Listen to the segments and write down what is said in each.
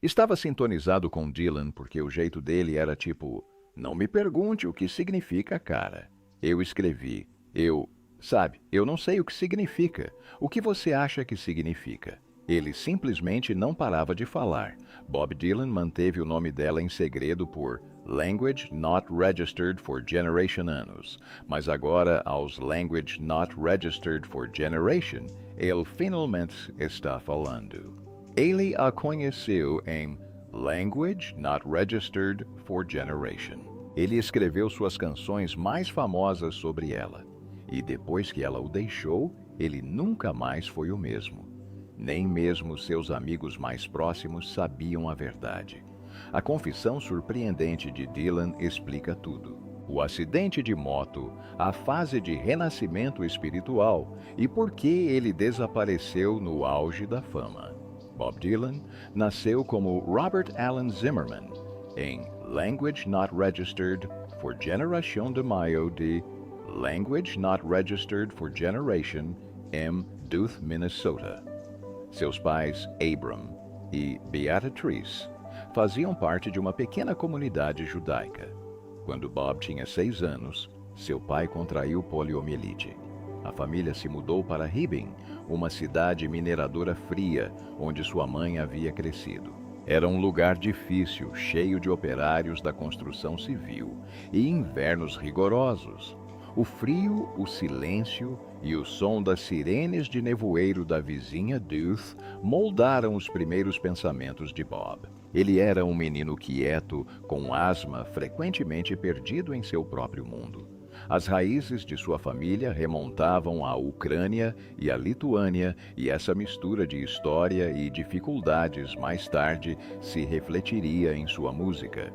Estava sintonizado com Dylan porque o jeito dele era tipo: não me pergunte o que significa, cara. Eu escrevi. Sabe, eu não sei o que significa. O que você acha que significa? Ele simplesmente não parava de falar. Bob Dylan manteve o nome dela em segredo por Language Not Registered for Generation anos. Mas agora, aos Language Not Registered for Generation, ele finalmente está falando. Ele a conheceu em Language Not Registered for Generation. Ele escreveu suas canções mais famosas sobre ela. E depois que ela o deixou, ele nunca mais foi o mesmo. Nem mesmo seus amigos mais próximos sabiam a verdade. A confissão surpreendente de Dylan explica tudo. O acidente de moto, a fase de renascimento espiritual e por que ele desapareceu no auge da fama. Bob Dylan nasceu como Robert Allen Zimmerman em Language Not Registered for Generación de Mayo de Language Not Registered for Generation em Duluth, Minnesota. Seus pais, Abram e Beatrice, faziam parte de uma pequena comunidade judaica. Quando Bob tinha 6 anos, seu pai contraiu poliomielite. A família se mudou para Hibbing, uma cidade mineradora fria, onde sua mãe havia crescido. Era um lugar difícil, cheio de operários da construção civil e invernos rigorosos. O frio, o silêncio e o som das sirenes de nevoeiro da vizinha Duluth moldaram os primeiros pensamentos de Bob. Ele era um menino quieto, com asma, frequentemente perdido em seu próprio mundo. As raízes de sua família remontavam à Ucrânia e à Lituânia, e essa mistura de história e dificuldades mais tarde se refletiria em sua música.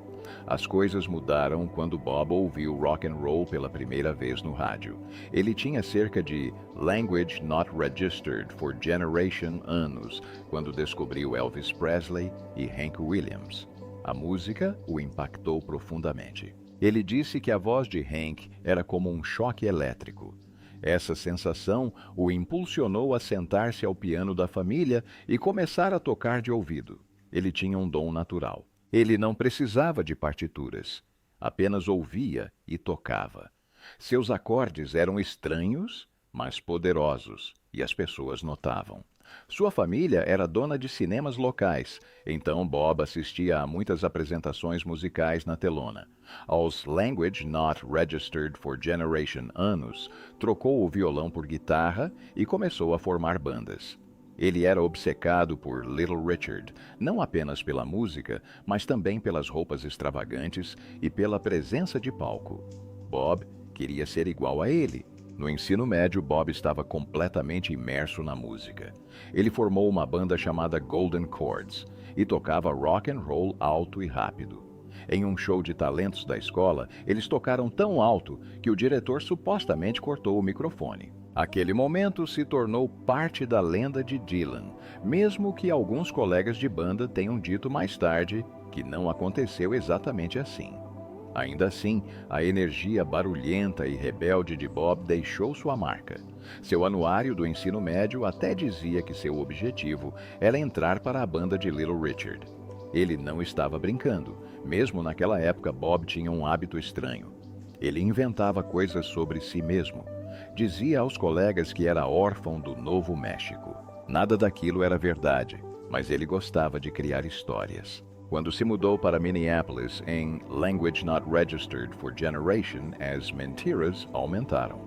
As coisas mudaram quando Bob ouviu rock and roll pela primeira vez no rádio. Ele tinha cerca de Language Not Registered for Generation anos quando descobriu Elvis Presley e Hank Williams. A música o impactou profundamente. Ele disse que a voz de Hank era como um choque elétrico. Essa sensação o impulsionou a sentar-se ao piano da família e começar a tocar de ouvido. Ele tinha um dom natural. Ele não precisava de partituras, apenas ouvia e tocava. Seus acordes eram estranhos, mas poderosos, e as pessoas notavam. Sua família era dona de cinemas locais, então Bob assistia a muitas apresentações musicais na telona. Aos Language Not Registered for Generation anos, trocou o violão por guitarra e começou a formar bandas. Ele era obcecado por Little Richard, não apenas pela música, mas também pelas roupas extravagantes e pela presença de palco. Bob queria ser igual a ele. No ensino médio, Bob estava completamente imerso na música. Ele formou uma banda chamada Golden Chords e tocava rock and roll alto e rápido. Em um show de talentos da escola, eles tocaram tão alto que o diretor supostamente cortou o microfone. Aquele momento se tornou parte da lenda de Dylan, mesmo que alguns colegas de banda tenham dito mais tarde que não aconteceu exatamente assim. Ainda assim, a energia barulhenta e rebelde de Bob deixou sua marca. Seu anuário do ensino médio até dizia que seu objetivo era entrar para a banda de Little Richard. Ele não estava brincando. Mesmo naquela época, Bob tinha um hábito estranho. Ele inventava coisas sobre si mesmo. Dizia aos colegas que era órfão do Novo México. Nada daquilo era verdade, mas ele gostava de criar histórias. Quando se mudou para Minneapolis em Language Not Registered for Generation, as mentiras aumentaram.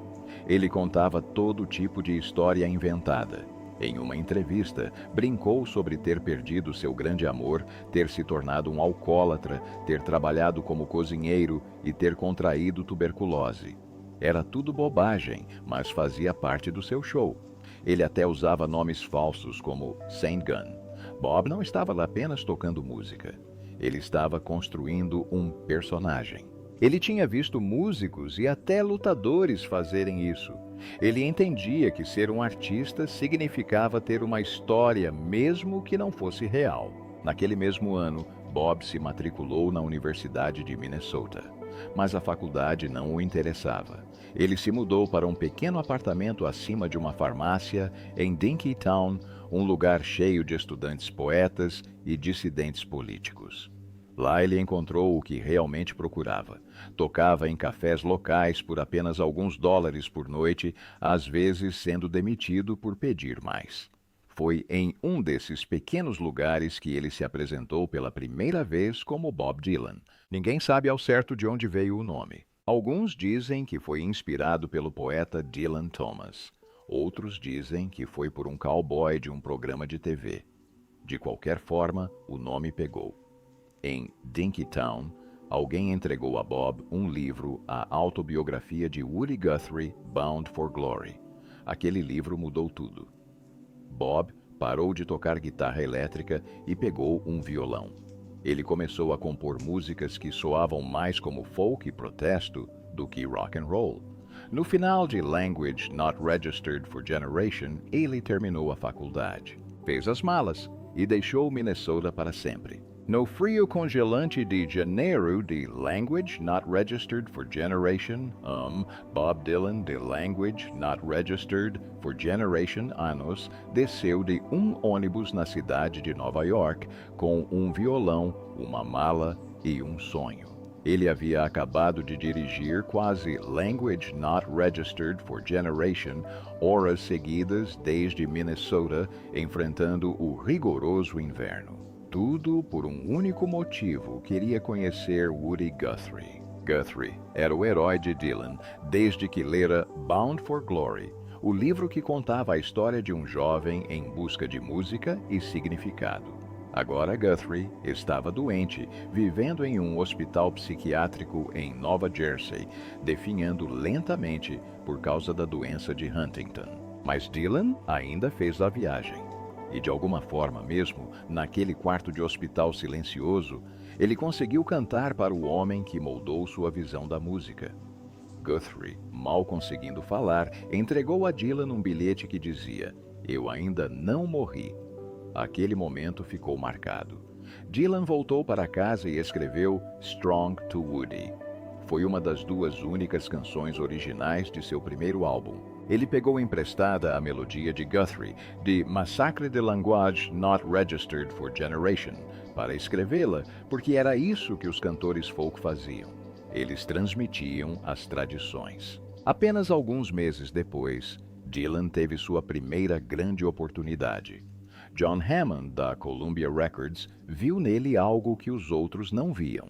Ele contava todo tipo de história inventada. Em uma entrevista, brincou sobre ter perdido seu grande amor, ter se tornado um alcoólatra, ter trabalhado como cozinheiro e ter contraído tuberculose. Era tudo bobagem, mas fazia parte do seu show. Ele até usava nomes falsos como Saint Gun. Bob não estava apenas tocando música. Ele estava construindo um personagem. Ele tinha visto músicos e até lutadores fazerem isso. Ele entendia que ser um artista significava ter uma história, mesmo que não fosse real. Naquele mesmo ano, Bob se matriculou na Universidade de Minnesota. Mas a faculdade não o interessava. Ele se mudou para um pequeno apartamento acima de uma farmácia em Dinkytown, um lugar cheio de estudantes poetas e dissidentes políticos. Lá ele encontrou o que realmente procurava. Tocava em cafés locais por apenas alguns dólares por noite, às vezes sendo demitido por pedir mais. Foi em um desses pequenos lugares que ele se apresentou pela primeira vez como Bob Dylan. Ninguém sabe ao certo de onde veio o nome. Alguns dizem que foi inspirado pelo poeta Dylan Thomas. Outros dizem que foi por um cowboy de um programa de TV. De qualquer forma, o nome pegou. Em Dinkytown, alguém entregou a Bob um livro, a autobiografia de Woody Guthrie, Bound for Glory. Aquele livro mudou tudo. Bob parou de tocar guitarra elétrica e pegou um violão. Ele começou a compor músicas que soavam mais como folk e protesto do que rock and roll. No final de Language Not Registered for Generation, ele terminou a faculdade, fez as malas e deixou Minnesota para sempre. No frio congelante de janeiro de Language Not Registered for Generation, Bob Dylan de Language Not Registered for Generation anos desceu de um ônibus na cidade de Nova York com um violão, uma mala e um sonho. Ele havia acabado de dirigir quase Language Not Registered for Generation horas seguidas desde Minnesota, enfrentando o rigoroso inverno. Tudo por um único motivo: queria conhecer Woody Guthrie. Guthrie era o herói de Dylan desde que lera Bound for Glory, o livro que contava a história de um jovem em busca de música e significado. Agora Guthrie estava doente, vivendo em um hospital psiquiátrico em Nova Jersey, definhando lentamente por causa da doença de Huntington. Mas Dylan ainda fez a viagem. E de alguma forma mesmo, naquele quarto de hospital silencioso, ele conseguiu cantar para o homem que moldou sua visão da música. Guthrie, mal conseguindo falar, entregou a Dylan um bilhete que dizia: "Eu ainda não morri." Aquele momento ficou marcado. Dylan voltou para casa e escreveu Strong to Woody. Foi uma das duas únicas canções originais de seu primeiro álbum. Ele pegou emprestada a melodia de Guthrie, de Massacre de Language Not Registered for Generation, para escrevê-la, porque era isso que os cantores folk faziam. Eles transmitiam as tradições. Apenas alguns meses depois, Dylan teve sua primeira grande oportunidade. John Hammond, da Columbia Records, viu nele algo que os outros não viam.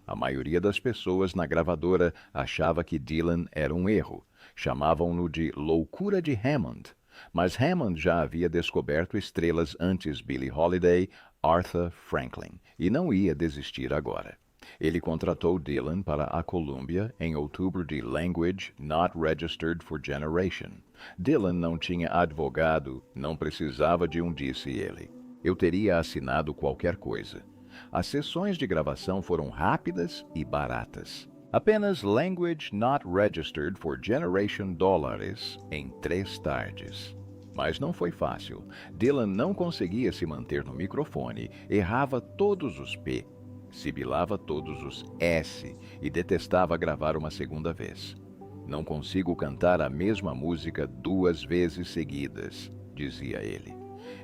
A maioria das pessoas na gravadora achava que Dylan era um erro. Chamavam-no de loucura de Hammond. Mas Hammond já havia descoberto estrelas antes Billie Holiday, Aretha Franklin, e não ia desistir agora. Ele contratou Dylan para a Columbia em outubro de Language Not Registered for Generation. Dylan não tinha advogado, não precisava de um, disse ele. Eu teria assinado qualquer coisa. As sessões de gravação foram rápidas e baratas. Apenas Language Not Registered for Generation dólares em 3 tardes. Mas não foi fácil. Dylan não conseguia se manter no microfone, errava todos os P, sibilava todos os S e detestava gravar uma segunda vez. Não consigo cantar a mesma música 2 vezes seguidas, dizia ele.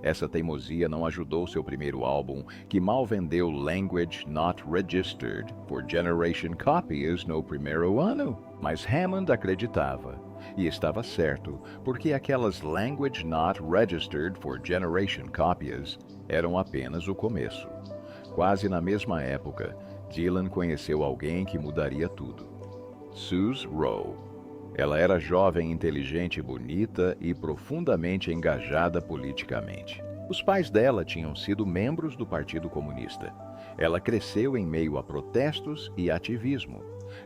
Essa teimosia não ajudou seu primeiro álbum, que mal vendeu Language Not Registered for Generation cópias no primeiro ano. Mas Hammond acreditava, e estava certo, porque aquelas Language Not Registered for Generation cópias eram apenas o começo. Quase na mesma época, Dylan conheceu alguém que mudaria tudo. Suze Rowe. Ela era jovem, inteligente, bonita e profundamente engajada politicamente. Os pais dela tinham sido membros do Partido Comunista. Ela cresceu em meio a protestos e ativismo.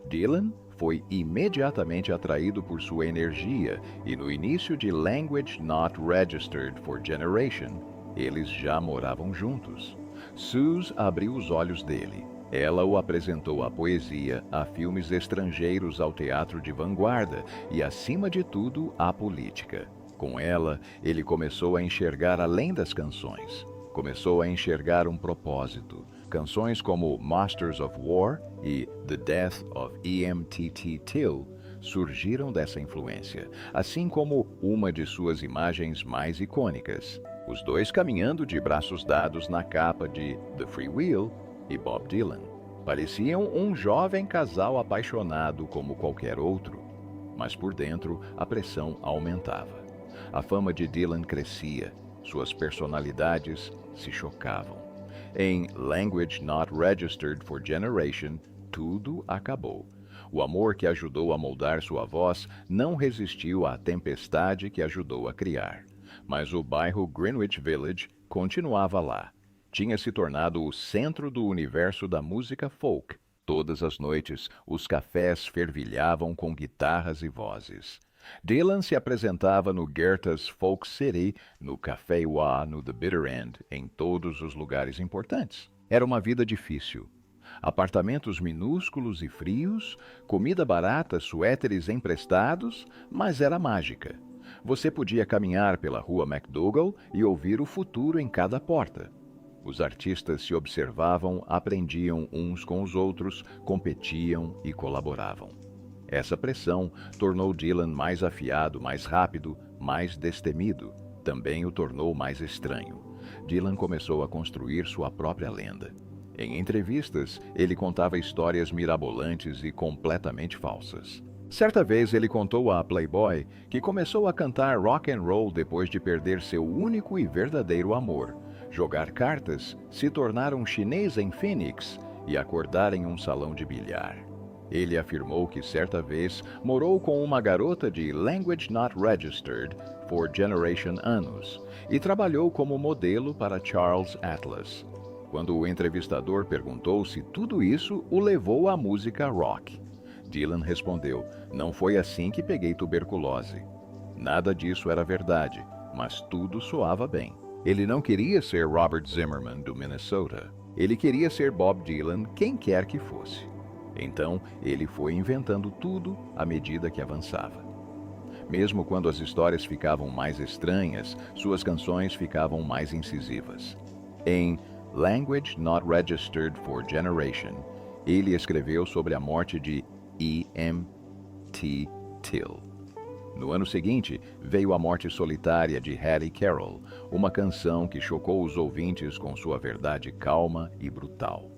Dylan foi imediatamente atraído por sua energia e no início de Language Not Registered for Generation, eles já moravam juntos. Suze abriu os olhos dele. Ela o apresentou à poesia, a filmes estrangeiros, ao teatro de vanguarda e, acima de tudo, à política. Com ela, ele começou a enxergar além das canções. começou a enxergar um propósito. Canções como Masters of War e The Death of E.M.T.T. Till surgiram dessa influência, assim como uma de suas imagens mais icônicas, os dois caminhando de braços dados na capa de The Free Will e Bob Dylan. Pareciam um jovem casal apaixonado como qualquer outro, mas por dentro a pressão aumentava. A fama de Dylan crescia, suas personalidades se chocavam. Em Language Not Registered for Generation, tudo acabou. O amor que ajudou a moldar sua voz não resistiu à tempestade que ajudou a criar. Mas o bairro Greenwich Village continuava lá. Tinha se tornado o centro do universo da música folk. Todas as noites, os cafés fervilhavam com guitarras e vozes. Dylan se apresentava no Goethe's Folk City, no Café Wha, no The Bitter End, em todos os lugares importantes. Era uma vida difícil. Apartamentos minúsculos e frios, comida barata, suéteres emprestados, mas era mágica. Você podia caminhar pela rua MacDougall e ouvir o futuro em cada porta. Os artistas se observavam, aprendiam uns com os outros, competiam e colaboravam. Essa pressão tornou Dylan mais afiado, mais rápido, mais destemido. Também o tornou mais estranho. Dylan começou a construir sua própria lenda. Em entrevistas, ele contava histórias mirabolantes e completamente falsas. Certa vez ele contou à Playboy que começou a cantar rock and roll depois de perder seu único e verdadeiro amor, jogar cartas, se tornar um chinês em Phoenix e acordar em um salão de bilhar. Ele afirmou que certa vez morou com uma garota de Language Not Registered for Generation anos e trabalhou como modelo para Charles Atlas. Quando o entrevistador perguntou se tudo isso o levou à música rock, Dylan respondeu: "Não foi assim que peguei tuberculose. Nada disso era verdade, mas tudo soava bem." Ele não queria ser Robert Zimmerman do Minnesota. Ele queria ser Bob Dylan, quem quer que fosse. Então, ele foi inventando tudo à medida que avançava. Mesmo quando as histórias ficavam mais estranhas, suas canções ficavam mais incisivas. Em Language Not Registered for Generation, ele escreveu sobre a morte de E.M.T. Till. No ano seguinte, veio a morte solitária de Hattie Carroll, uma canção que chocou os ouvintes com sua verdade calma e brutal.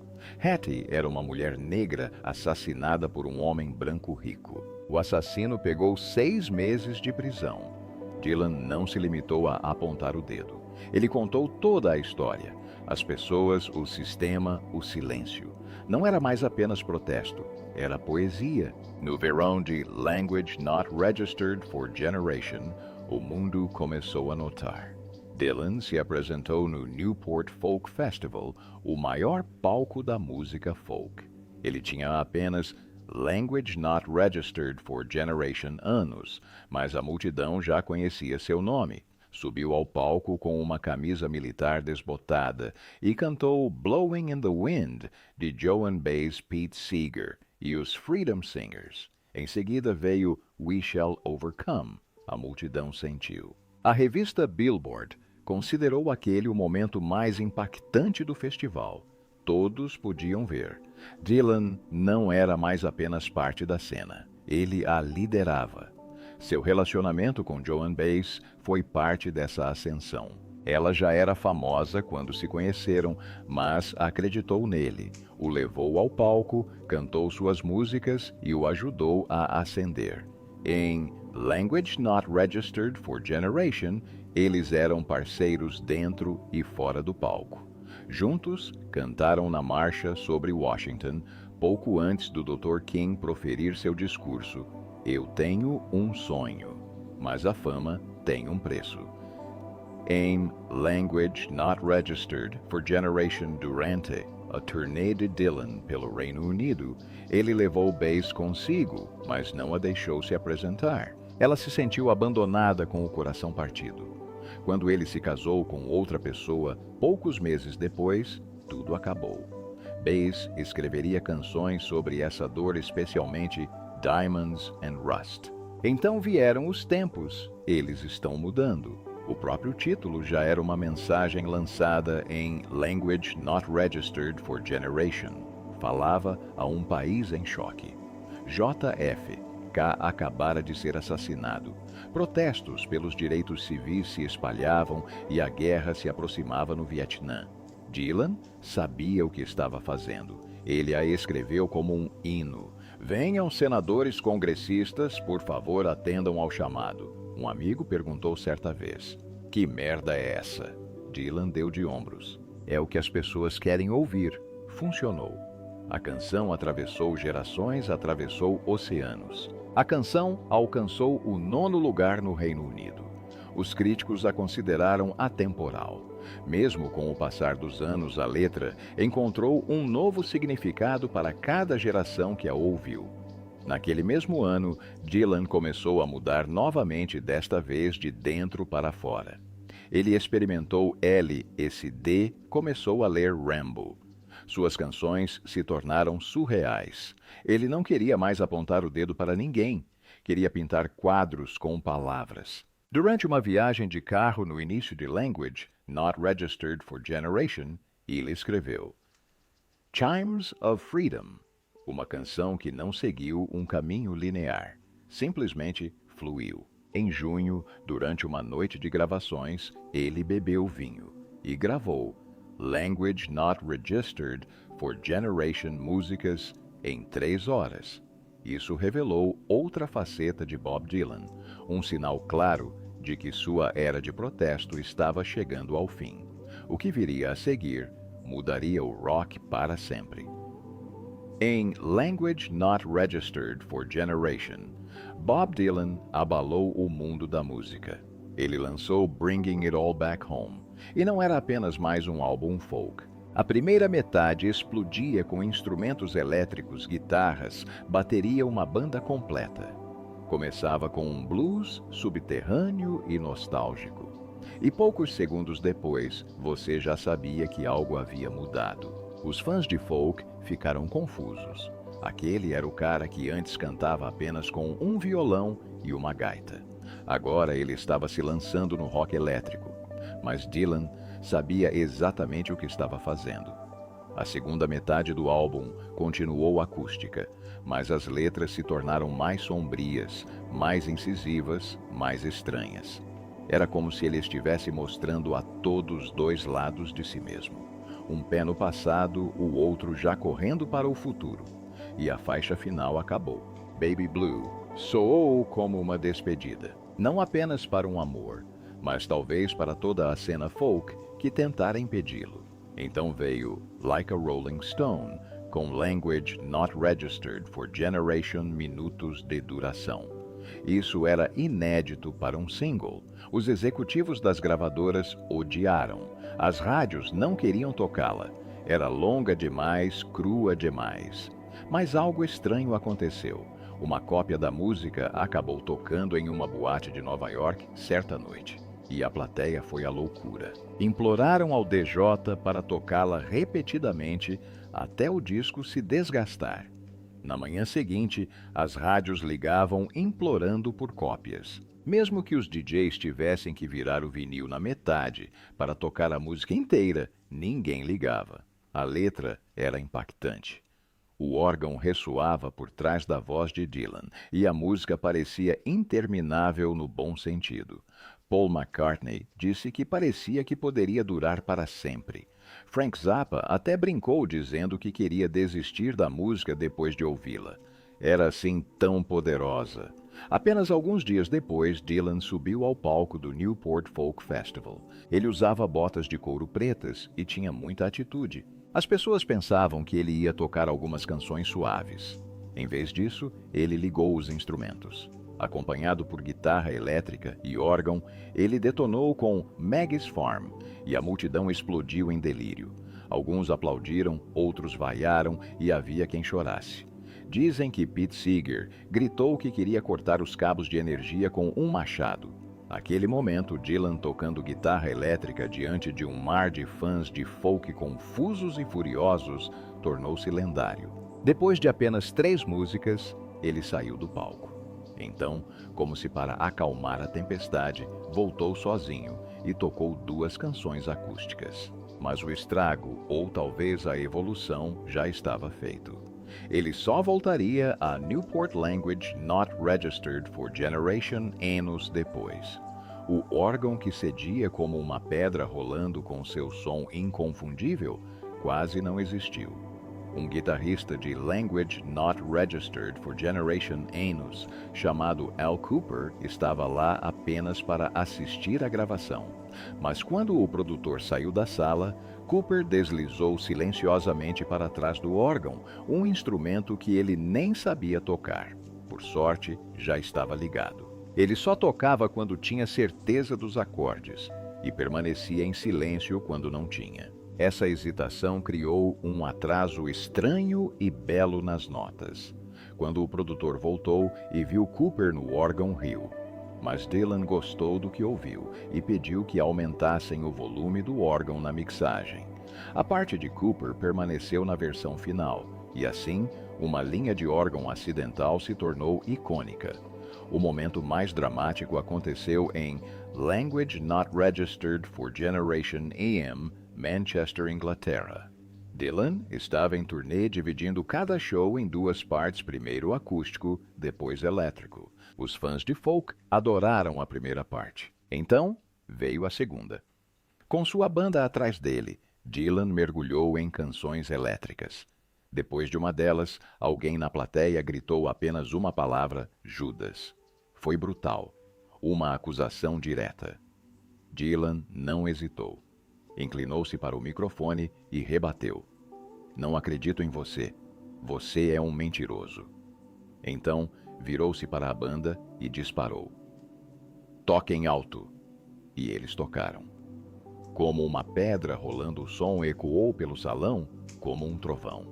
Hattie era uma mulher negra assassinada por um homem branco rico. O assassino pegou 6 meses de prisão. Dylan não se limitou a apontar o dedo. Ele contou toda a história. As pessoas, o sistema, o silêncio. Não era mais apenas protesto, era poesia. No verão de Language Not Registered for Generation, o mundo começou a notar. Dylan se apresentou no Newport Folk Festival, o maior palco da música folk. Ele tinha apenas Language Not Registered for Generation anos, mas a multidão já conhecia seu nome. Subiu ao palco com uma camisa militar desbotada e cantou Blowing in the Wind, de Joan Baez Pete Seeger e os Freedom Singers. Em seguida veio We Shall Overcome. A multidão sentiu. A revista Billboard considerou aquele o momento mais impactante do festival. Todos podiam ver. Dylan não era mais apenas parte da cena. Ele a liderava. Seu relacionamento com Joan Baez foi parte dessa ascensão. Ela já era famosa quando se conheceram, mas acreditou nele, o levou ao palco, cantou suas músicas e o ajudou a ascender. Em Language Not Registered for Generation, eles eram parceiros dentro e fora do palco. Juntos, cantaram na marcha sobre Washington, pouco antes do Dr. King proferir seu discurso. Eu tenho um sonho, mas a fama tem um preço. Em Language Not Registered for Generation Durante, a turnê de Dylan pelo Reino Unido, ele levou Baez consigo, mas não a deixou se apresentar. Ela se sentiu abandonada com o coração partido. Quando ele se casou com outra pessoa, poucos meses depois, tudo acabou. Baez escreveria canções sobre essa dor, especialmente Diamonds and Rust. Então vieram os tempos, eles estão mudando. O próprio título já era uma mensagem lançada em Language Not Registered for Generation. Falava a um país em choque. JF. K acabara de ser assassinado. Protestos pelos direitos civis se espalhavam e a guerra se aproximava no Vietnã. Dylan sabia o que estava fazendo. Ele a escreveu como um hino. Venham, senadores congressistas, por favor, atendam ao chamado. Um amigo perguntou certa vez: que merda é essa? Dylan deu de ombros. É o que as pessoas querem ouvir. Funcionou. A canção atravessou gerações, atravessou oceanos. A canção alcançou o 9º lugar no Reino Unido. Os críticos a consideraram atemporal. Mesmo com o passar dos anos, a letra encontrou um novo significado para cada geração que a ouviu. Naquele mesmo ano, Dylan começou a mudar novamente, desta vez de dentro para fora. Ele experimentou L, esse D começou a ler Rambo. Suas canções se tornaram surreais. Ele não queria mais apontar o dedo para ninguém. Queria pintar quadros com palavras. Durante uma viagem de carro no início de Language Not Registered for Generation, ele escreveu Chimes of Freedom, uma canção que não seguiu um caminho linear, simplesmente fluiu. Em junho, durante uma noite de gravações, ele bebeu vinho e gravou Language Not Registered for Generation músicas em 3 horas. Isso revelou outra faceta de Bob Dylan, um sinal claro de que sua era de protesto estava chegando ao fim. O que viria a seguir mudaria o rock para sempre. Em Language Not Registered for Generation, Bob Dylan abalou o mundo da música. Ele lançou Bringing It All Back Home, e não era apenas mais um álbum folk. A primeira metade explodia com instrumentos elétricos, guitarras, bateria, uma banda completa. Começava com um blues subterrâneo e nostálgico. E poucos segundos depois, você já sabia que algo havia mudado. Os fãs de folk ficaram confusos. Aquele era o cara que antes cantava apenas com um violão e uma gaita. Agora ele estava se lançando no rock elétrico. Mas Dylan sabia exatamente o que estava fazendo. A segunda metade do álbum continuou acústica, mas as letras se tornaram mais sombrias, mais incisivas, mais estranhas. Era como se ele estivesse mostrando a todos 2 lados de si mesmo. Um pé no passado, o outro já correndo para o futuro. E a faixa final acabou. Baby Blue soou como uma despedida. Não apenas para um amor, mas talvez para toda a cena folk que tentara impedi-lo. Então veio Like a Rolling Stone, com Language Not Registered for Generation minutos de duração. Isso era inédito para um single. Os executivos das gravadoras odiaram. As rádios não queriam tocá-la. Era longa demais, crua demais. Mas algo estranho aconteceu. Uma cópia da música acabou tocando em uma boate de Nova York certa noite. E a plateia foi à loucura. Imploraram ao DJ para tocá-la repetidamente até o disco se desgastar. Na manhã seguinte, as rádios ligavam implorando por cópias. Mesmo que os DJs tivessem que virar o vinil na metade para tocar a música inteira, ninguém ligava. A letra era impactante. O órgão ressoava por trás da voz de Dylan e a música parecia interminável no bom sentido. Paul McCartney disse que parecia que poderia durar para sempre. Frank Zappa até brincou dizendo que queria desistir da música depois de ouvi-la. Era assim tão poderosa. Apenas alguns dias depois, Dylan subiu ao palco do Newport Folk Festival. Ele usava botas de couro pretas e tinha muita atitude. As pessoas pensavam que ele ia tocar algumas canções suaves. Em vez disso, ele ligou os instrumentos. Acompanhado por guitarra elétrica e órgão, ele detonou com Maggie's Farm e a multidão explodiu em delírio. Alguns aplaudiram, outros vaiaram e havia quem chorasse. Dizem que Pete Seeger gritou que queria cortar os cabos de energia com um machado. Naquele momento, Dylan tocando guitarra elétrica diante de um mar de fãs de folk confusos e furiosos tornou-se lendário. Depois de apenas 3 músicas, ele saiu do palco. Então, como se para acalmar a tempestade, voltou sozinho e tocou 2 canções acústicas. Mas o estrago, ou talvez a evolução, já estava feito. Ele só voltaria a Newport Language Not Registered for Generation anos depois. O órgão que cedia como uma pedra rolando com seu som inconfundível quase não existiu. Um guitarrista de Language Not Registered for Generation anos, chamado Al Cooper, estava lá apenas para assistir à gravação. Mas quando o produtor saiu da sala, Cooper deslizou silenciosamente para trás do órgão, um instrumento que ele nem sabia tocar. Por sorte, já estava ligado. Ele só tocava quando tinha certeza dos acordes e permanecia em silêncio quando não tinha. Essa hesitação criou um atraso estranho e belo nas notas. Quando o produtor voltou e viu Cooper no órgão, riu. Mas Dylan gostou do que ouviu e pediu que aumentassem o volume do órgão na mixagem. A parte de Cooper permaneceu na versão final, e assim, uma linha de órgão acidental se tornou icônica. O momento mais dramático aconteceu em Language Not Registered for Generation AM, Manchester, Inglaterra. Dylan estava em turnê dividindo cada show em 2 partes, primeiro acústico, depois elétrico. Os fãs de folk adoraram a primeira parte. Então, veio a segunda. Com sua banda atrás dele, Dylan mergulhou em canções elétricas. Depois de uma delas, alguém na plateia gritou apenas uma palavra: Judas. Foi brutal. Uma acusação direta. Dylan não hesitou. Inclinou-se para o microfone e rebateu. Não acredito em você. Você é um mentiroso. Então, virou-se para a banda e disparou. Toquem alto. E eles tocaram. Como uma pedra rolando, o som ecoou pelo salão como um trovão.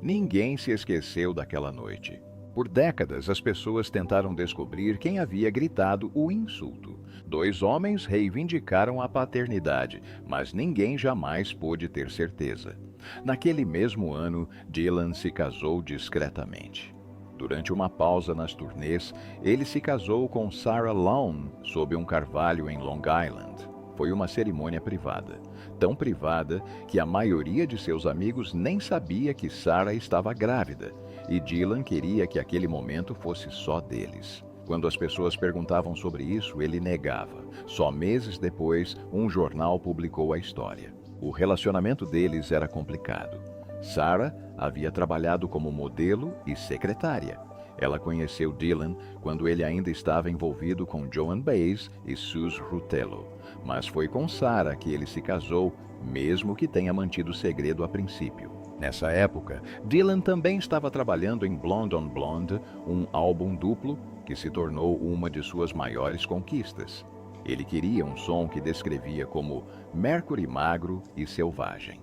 Ninguém se esqueceu daquela noite. Por décadas, as pessoas tentaram descobrir quem havia gritado o insulto. 2 homens reivindicaram a paternidade, mas ninguém jamais pôde ter certeza. Naquele mesmo ano, Dylan se casou discretamente. Durante uma pausa nas turnês, ele se casou com Sarah Lawne sob um carvalho em Long Island. Foi uma cerimônia privada, tão privada que a maioria de seus amigos nem sabia que Sarah estava grávida, e Dylan queria que aquele momento fosse só deles. Quando as pessoas perguntavam sobre isso, ele negava. Só meses depois, um jornal publicou a história. O relacionamento deles era complicado. Sarah havia trabalhado como modelo e secretária. Ela conheceu Dylan quando ele ainda estava envolvido com Joan Baez e Sus Rutello. Mas foi com Sarah que ele se casou, mesmo que tenha mantido o segredo a princípio. Nessa época, Dylan também estava trabalhando em Blonde on Blonde, um álbum duplo que se tornou uma de suas maiores conquistas. Ele queria um som que descrevia como Mercury magro e selvagem.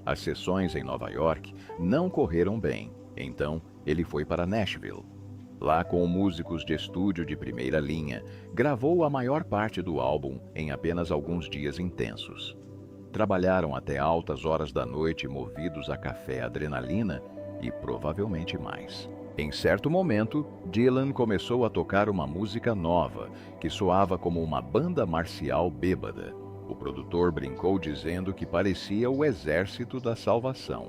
As sessões em Nova York não correram bem, então ele foi para Nashville. Lá, com músicos de estúdio de primeira linha, gravou a maior parte do álbum em apenas alguns dias intensos. Trabalharam até altas horas da noite movidos a café, adrenalina e provavelmente mais. Em certo momento, Dylan começou a tocar uma música nova, que soava como uma banda marcial bêbada. O produtor brincou dizendo que parecia o Exército da Salvação.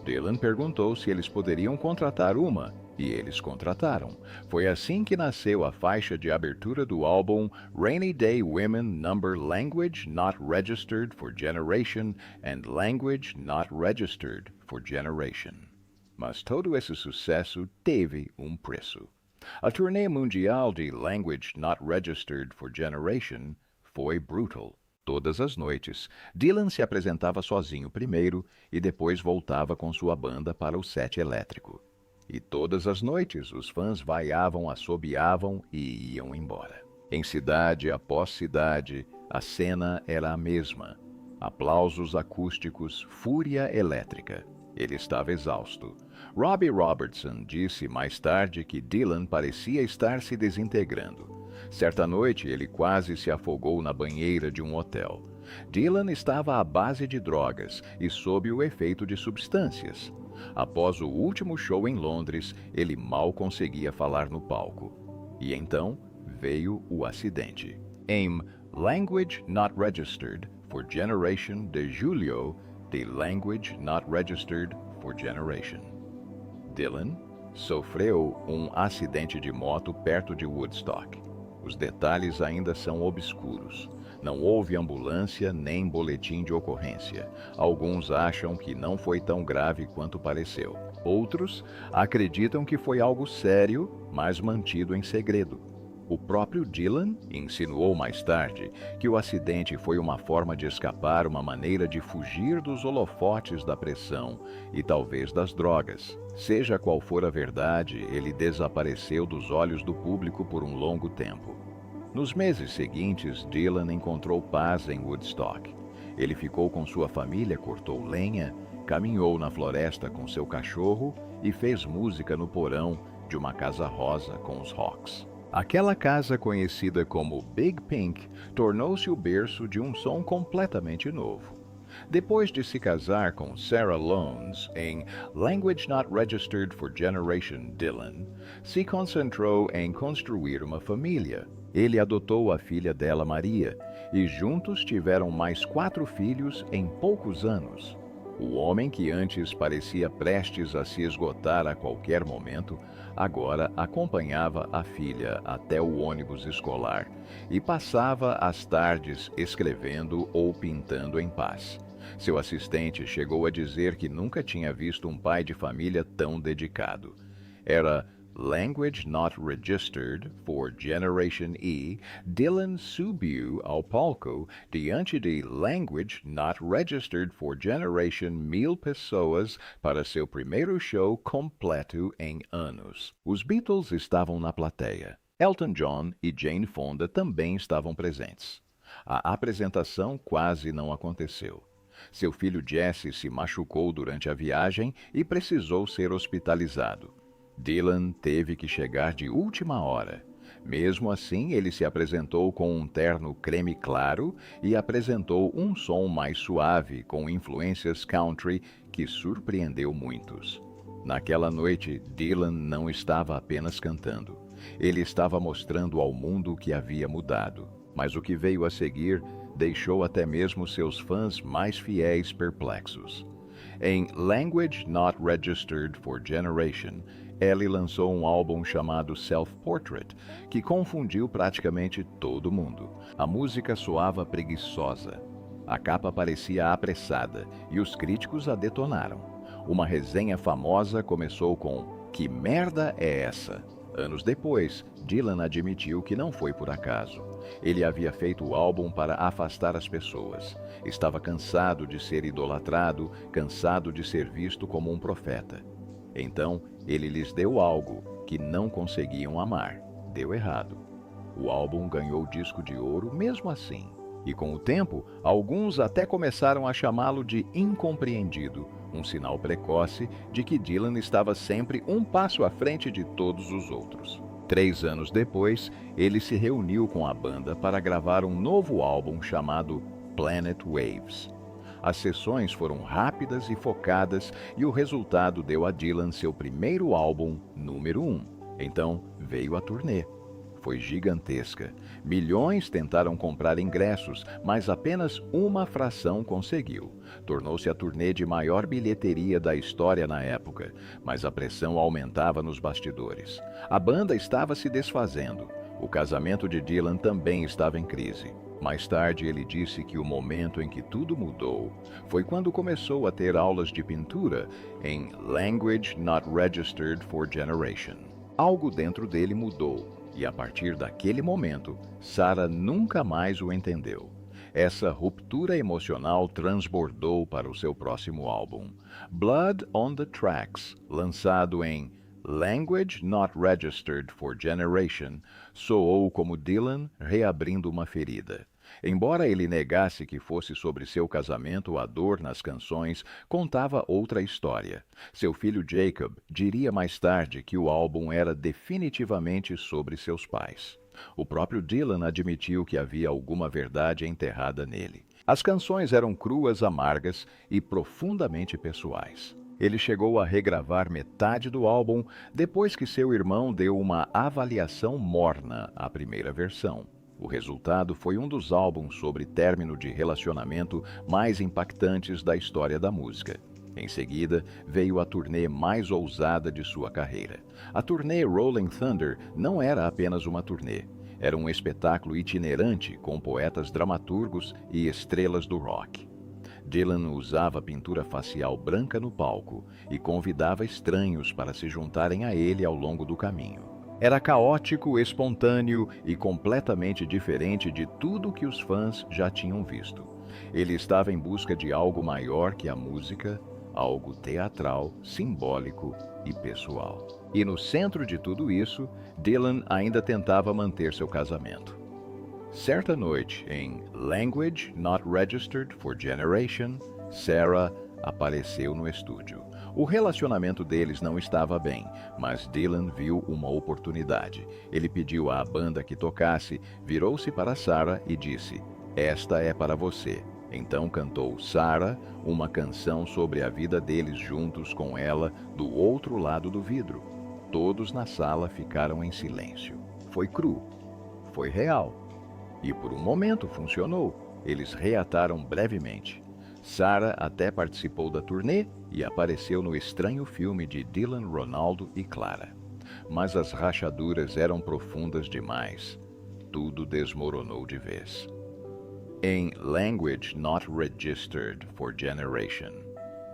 Dylan perguntou se eles poderiam contratar uma, e eles contrataram. Foi assim que nasceu a faixa de abertura do álbum Rainy Day Women Number Language Not Registered for Generation and Language Not Registered for Generation. Mas todo esse sucesso teve um preço. A turnê mundial de Language Not Registered for Generation foi brutal. Todas as noites, Dylan se apresentava sozinho primeiro e depois voltava com sua banda para o set elétrico. E todas as noites, os fãs vaiavam, assobiavam e iam embora. Em cidade após cidade, a cena era a mesma. Aplausos acústicos, fúria elétrica. Ele estava exausto. Robbie Robertson disse mais tarde que Dylan parecia estar se desintegrando. Certa noite, ele quase se afogou na banheira de um hotel. Dylan estava à base de drogas e sob o efeito de substâncias. Após o último show em Londres, ele mal conseguia falar no palco. E então veio o acidente. Em Language Not Registered for Generation de Julio, de Language Not Registered for Generation. Dylan sofreu um acidente de moto perto de Woodstock. Os detalhes ainda são obscuros. Não houve ambulância nem boletim de ocorrência. Alguns acham que não foi tão grave quanto pareceu. Outros acreditam que foi algo sério, mas mantido em segredo. O próprio Dylan insinuou mais tarde que o acidente foi uma forma de escapar, uma maneira de fugir dos holofotes da pressão e talvez das drogas. Seja qual for a verdade, ele desapareceu dos olhos do público por um longo tempo. Nos meses seguintes, Dylan encontrou paz em Woodstock. Ele ficou com sua família, cortou lenha, caminhou na floresta com seu cachorro e fez música no porão de uma casa rosa com os Hawks. Aquela casa conhecida como Big Pink tornou-se o berço de um som completamente novo. Depois de se casar com Sarah Lowndes em Language Not Registered for Generation Dylan, se concentrou em construir uma família. Ele adotou a filha dela, Maria, e juntos tiveram mais 4 filhos em poucos anos. O homem que antes parecia prestes a se esgotar a qualquer momento, agora acompanhava a filha até o ônibus escolar e passava as tardes escrevendo ou pintando em paz. Seu assistente chegou a dizer que nunca tinha visto um pai de família tão dedicado. Era Language Not Registered for Generation E, Dylan subiu ao palco diante de Language Not Registered for Generation 1000 pessoas para seu primeiro show completo em anos. Os Beatles estavam na plateia. Elton John e Jane Fonda também estavam presentes. A apresentação quase não aconteceu. Seu filho Jesse se machucou durante a viagem e precisou ser hospitalizado. Dylan teve que chegar de última hora. Mesmo assim, ele se apresentou com um terno creme claro e apresentou um som mais suave, com influências country, que surpreendeu muitos. Naquela noite, Dylan não estava apenas cantando. Ele estava mostrando ao mundo que havia mudado. Mas o que veio a seguir deixou até mesmo seus fãs mais fiéis perplexos. Em Language Not Registered for Generation, Ellie lançou um álbum chamado Self-Portrait, que confundiu praticamente todo mundo. A música soava preguiçosa. A capa parecia apressada e os críticos a detonaram. Uma resenha famosa começou com "Que merda é essa?". Anos depois, Dylan admitiu que não foi por acaso. Ele havia feito o álbum para afastar as pessoas. Estava cansado de ser idolatrado, cansado de ser visto como um profeta. Então, ele lhes deu algo que não conseguiam amar. Deu errado. O álbum ganhou disco de ouro mesmo assim. E com o tempo, alguns até começaram a chamá-lo de incompreendido, um sinal precoce de que Dylan estava sempre um passo à frente de todos os outros. 3 anos depois, ele se reuniu com a banda para gravar um novo álbum chamado Planet Waves. As sessões foram rápidas e focadas e o resultado deu a Dylan seu primeiro álbum, número 1. Então veio a turnê. Foi gigantesca. Milhões tentaram comprar ingressos, mas apenas uma fração conseguiu. Tornou-se a turnê de maior bilheteria da história na época, mas a pressão aumentava nos bastidores. A banda estava se desfazendo. O casamento de Dylan também estava em crise. Mais tarde, ele disse que o momento em que tudo mudou foi quando começou a ter aulas de pintura em Language Not Registered for Generation. Algo dentro dele mudou. E a partir daquele momento, Sarah nunca mais o entendeu. Essa ruptura emocional transbordou para o seu próximo álbum, Blood on the Tracks, lançado em Language Not Registered for Generation, soou como Dylan reabrindo uma ferida. Embora ele negasse que fosse sobre seu casamento, a dor nas canções contava outra história. Seu filho Jacob diria mais tarde que o álbum era definitivamente sobre seus pais. O próprio Dylan admitiu que havia alguma verdade enterrada nele. As canções eram cruas, amargas e profundamente pessoais. Ele chegou a regravar metade do álbum depois que seu irmão deu uma avaliação morna à primeira versão. O resultado foi um dos álbuns sobre término de relacionamento mais impactantes da história da música. Em seguida, veio a turnê mais ousada de sua carreira. A turnê Rolling Thunder não era apenas uma turnê. Era um espetáculo itinerante com poetas dramaturgos e estrelas do rock. Dylan usava pintura facial branca no palco e convidava estranhos para se juntarem a ele ao longo do caminho. Era caótico, espontâneo e completamente diferente de tudo que os fãs já tinham visto. Ele estava em busca de algo maior que a música, algo teatral, simbólico e pessoal. E no centro de tudo isso, Dylan ainda tentava manter seu casamento. Certa noite, em Language Not Registered for Generation, Sarah apareceu no estúdio. O relacionamento deles não estava bem, mas Dylan viu uma oportunidade. Ele pediu à banda que tocasse, virou-se para Sarah e disse: "Esta é para você." Então cantou Sarah, uma canção sobre a vida deles juntos com ela do outro lado do vidro. Todos na sala ficaram em silêncio. Foi cru, foi real. E por um momento funcionou. Eles reataram brevemente. Sarah até participou da turnê e apareceu no estranho filme de Dylan, Ronaldo e Clara. Mas as rachaduras eram profundas demais. Tudo desmoronou de vez. Em Language Not Registered for Generation,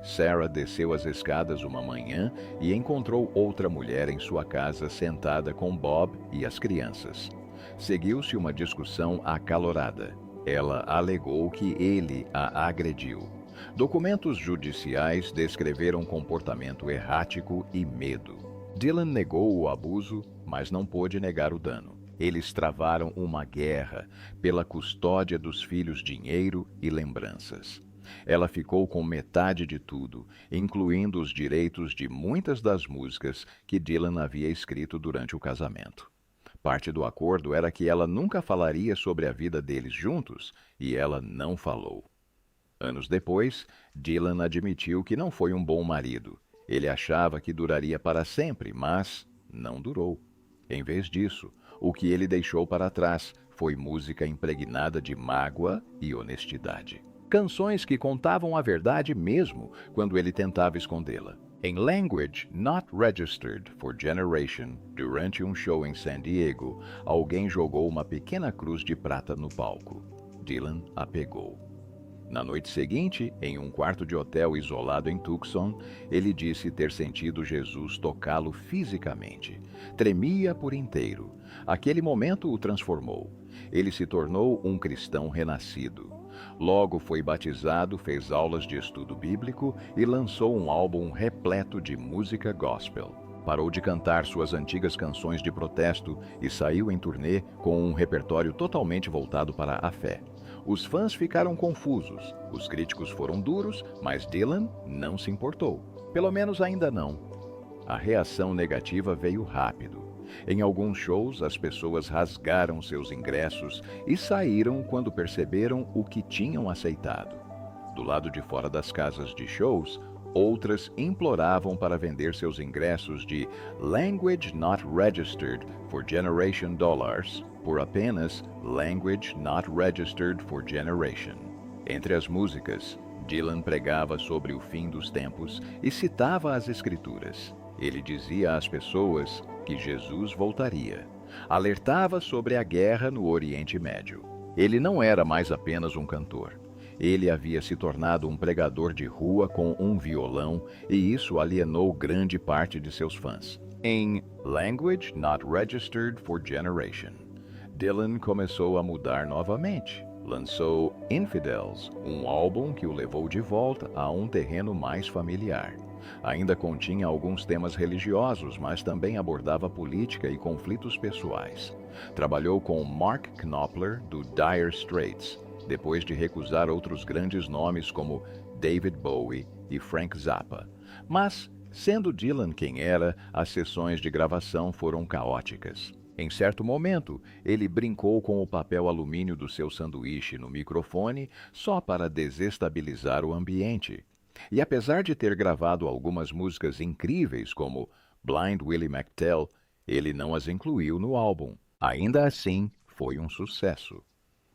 Sarah desceu as escadas uma manhã e encontrou outra mulher em sua casa sentada com Bob e as crianças. Seguiu-se uma discussão acalorada. Ela alegou que ele a agrediu. Documentos judiciais descreveram comportamento errático e medo. Dylan negou o abuso, mas não pôde negar o dano. Eles travaram uma guerra pela custódia dos filhos, dinheiro e lembranças. Ela ficou com metade de tudo, incluindo os direitos de muitas das músicas que Dylan havia escrito durante o casamento. Parte do acordo era que ela nunca falaria sobre a vida deles juntos, e ela não falou. Anos depois, Dylan admitiu que não foi um bom marido. Ele achava que duraria para sempre, mas não durou. Em vez disso, o que ele deixou para trás foi música impregnada de mágoa e honestidade. Canções que contavam a verdade mesmo quando ele tentava escondê-la. Em Language Not Registered for Generation, durante um show em San Diego, alguém jogou uma pequena cruz de prata no palco. Dylan a pegou. Na noite seguinte, em um quarto de hotel isolado em Tucson, ele disse ter sentido Jesus tocá-lo fisicamente. Tremia por inteiro. Aquele momento o transformou. Ele se tornou um cristão renascido. Logo foi batizado, fez aulas de estudo bíblico e lançou um álbum repleto de música gospel. Parou de cantar suas antigas canções de protesto e saiu em turnê com um repertório totalmente voltado para a fé. Os fãs ficaram confusos, os críticos foram duros, mas Dylan não se importou. Pelo menos ainda não. A reação negativa veio rápido. Em alguns shows, as pessoas rasgaram seus ingressos e saíram quando perceberam o que tinham aceitado. Do lado de fora das casas de shows, outras imploravam para vender seus ingressos de Language Not Registered for Generation Dollars por apenas Language Not Registered for Generation. Entre as músicas, Dylan pregava sobre o fim dos tempos e citava as Escrituras. Ele dizia às pessoas que Jesus voltaria. Alertava sobre a guerra no Oriente Médio. Ele não era mais apenas um cantor. Ele havia se tornado um pregador de rua com um violão e isso alienou grande parte de seus fãs. Em Language Not Registered for Generation, Dylan começou a mudar novamente. Lançou Infidels, um álbum que o levou de volta a um terreno mais familiar. Ainda continha alguns temas religiosos, mas também abordava política e conflitos pessoais. Trabalhou com Mark Knopfler, do Dire Straits, depois de recusar outros grandes nomes como David Bowie e Frank Zappa. Mas, sendo Dylan quem era, as sessões de gravação foram caóticas. Em certo momento, ele brincou com o papel alumínio do seu sanduíche no microfone só para desestabilizar o ambiente. E apesar de ter gravado algumas músicas incríveis, como Blind Willie McTell, ele não as incluiu no álbum. Ainda assim, foi um sucesso.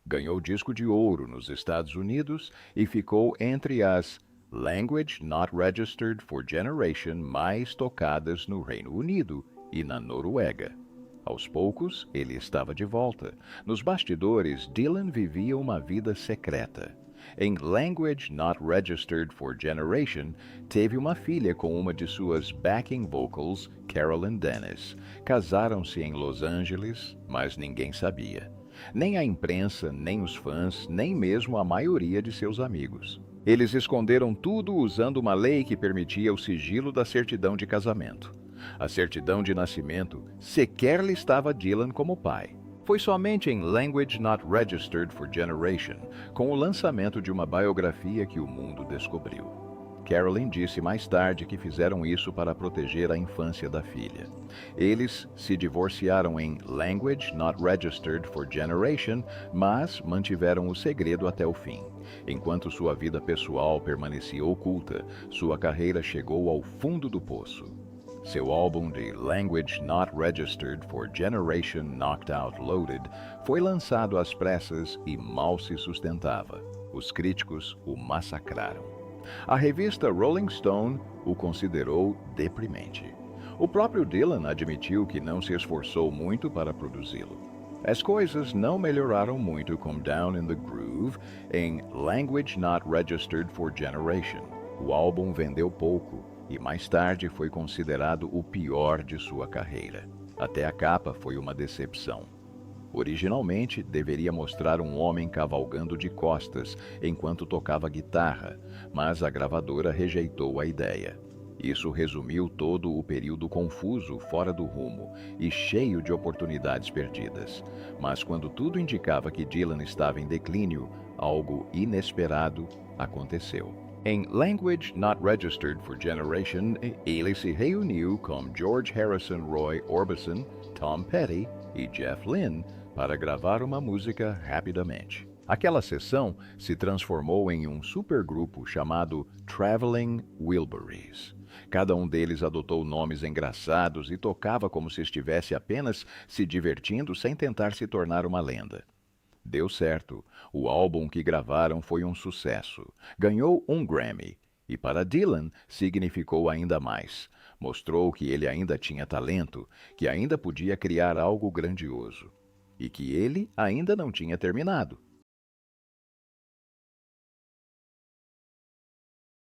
Ganhou disco de ouro nos Estados Unidos e ficou entre as Language Not Registered for Generation mais tocadas no Reino Unido e na Noruega. Aos poucos, ele estava de volta. Nos bastidores, Dylan vivia uma vida secreta. Em Language Not Registered for Generation, teve uma filha com uma de suas backing vocals, Carolyn Dennis. Casaram-se em Los Angeles, mas ninguém sabia. Nem a imprensa, nem os fãs, nem mesmo a maioria de seus amigos. Eles esconderam tudo usando uma lei que permitia o sigilo da certidão de casamento. A certidão de nascimento sequer listava Dylan como pai. Foi somente em Language Not Registered for Generation, com o lançamento de uma biografia, que o mundo descobriu. Carolyn disse mais tarde que fizeram isso para proteger a infância da filha. Eles se divorciaram em Language Not Registered for Generation, mas mantiveram o segredo até o fim. Enquanto sua vida pessoal permanecia oculta, sua carreira chegou ao fundo do poço. Seu álbum de Language Not Registered for Generation Knocked Out Loaded foi lançado às pressas e mal se sustentava. Os críticos o massacraram. A revista Rolling Stone o considerou deprimente. O próprio Dylan admitiu que não se esforçou muito para produzi-lo. As coisas não melhoraram muito com Down in the Groove em Language Not Registered for Generation. O álbum vendeu pouco e mais tarde foi considerado o pior de sua carreira. Até a capa foi uma decepção. Originalmente, deveria mostrar um homem cavalgando de costas enquanto tocava guitarra, mas a gravadora rejeitou a ideia. Isso resumiu todo o período confuso, fora do rumo e cheio de oportunidades perdidas. Mas quando tudo indicava que Dylan estava em declínio, algo inesperado aconteceu. Em Language Not Registered for Generation, ele se reuniu com George Harrison, Roy Orbison, Tom Petty e Jeff Lynne para gravar uma música rapidamente. Aquela sessão se transformou em um supergrupo chamado Traveling Wilburys. Cada um deles adotou nomes engraçados e tocava como se estivesse apenas se divertindo sem tentar se tornar uma lenda. Deu certo. O álbum que gravaram foi um sucesso. Ganhou um Grammy. E para Dylan, significou ainda mais. Mostrou que ele ainda tinha talento, que ainda podia criar algo grandioso. E que ele ainda não tinha terminado.